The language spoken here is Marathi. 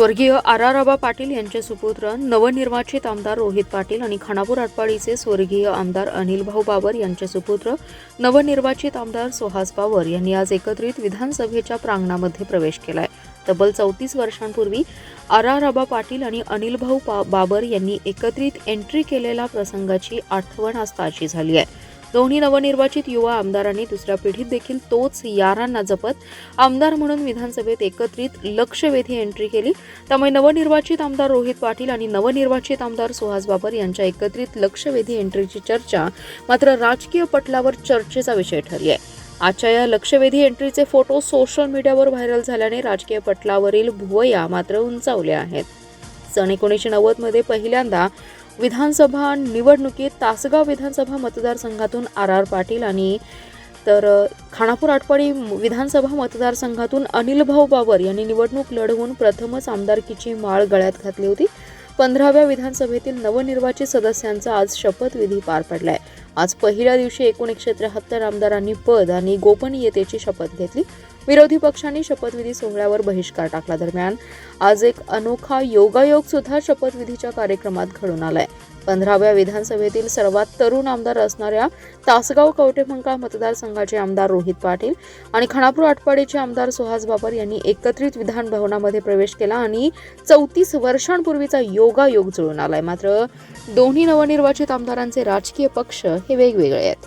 स्वर्गीय आबा पाटील यांचे सुपुत्र नवनिर्वाचित आमदार रोहित पाटील आणि खानापूर आटपाडीचे स्वर्गीय आमदार अनिल भाऊ बाबर यांचे सुपुत्र नवनिर्वाचित आमदार सुहास बाबर यांनी आज एकत्रित विधानसभेच्या प्रांगणामध्ये प्रवेश केलाय। तब्बल 34 वर्षांपूर्वी आबा पाटील आणि अनिल भाऊ बाबर यांनी एकत्रित एंट्री केलेल्या प्रसंगाची आठवण आज ताजी झाली आहे। दोन्ही नवनिर्वाचित युवा आमदारांनी दुसऱ्या पिढीत देखील तोच यारांना जपत आमदार म्हणून विधानसभेत एकत्रित लक्षवेधी एंट्री केली। त्यामुळे नवनिर्वाचित आमदार रोहित पाटील आणि नवनिर्वाचित आमदार सुहास बाबर यांच्या एकत्रित लक्षवेधी एंट्रीची चर्चा मात्र राजकीय पटलावर चर्चेचा विषय ठरली आहे। आजच्या या लक्षवेधी एंट्रीचे फोटो सोशल मीडियावर व्हायरल झाल्याने राजकीय पटलावरील भुवया मात्र उंचावल्या आहेत। सन 1990 मध्ये पहिल्यांदा विधानसभा निवडणुकीत तासगाव विधानसभा मतदारसंघातून पाटील आणि तर खानापूर आटपाडी विधानसभा मतदारसंघातून अनिल भाऊ बाबर यांनी निवडणूक लढवून प्रथमच आमदारकीची माळ गळ्यात घातली होती। 15व्या विधानसभेतील नवनिर्वाचित सदस्यांचा आज शपथविधी पार पडलाय। आज पहिल्या दिवशी एकूण 173 आमदारांनी पद आणि गोपनीयतेची शपथ घेतली। विरोधी पक्षांनी शपथविधी सोहळ्यावर बहिष्कार टाकला। दरम्यान आज एक अनोखा योगायोग सुद्धा शपथविधीच्या कार्यक्रमात घडून आलाय। 15व्या विधानसभेतील सर्वात तरुण आमदार असणाऱ्या तासगाव कवठेमंकाळ मतदारसंघाचे आमदार रोहित पाटील आणि खानापूर आटपाडीचे आमदार सुहास बाबर यांनी एकत्रित विधान भवनामध्ये प्रवेश केला आणि 34 वर्षांपूर्वीचा योगायोग जुळून आलाय। मात्र दोन्ही नवनिर्वाचित आमदारांचे राजकीय पक्ष हे वेगवेगळे आहेत।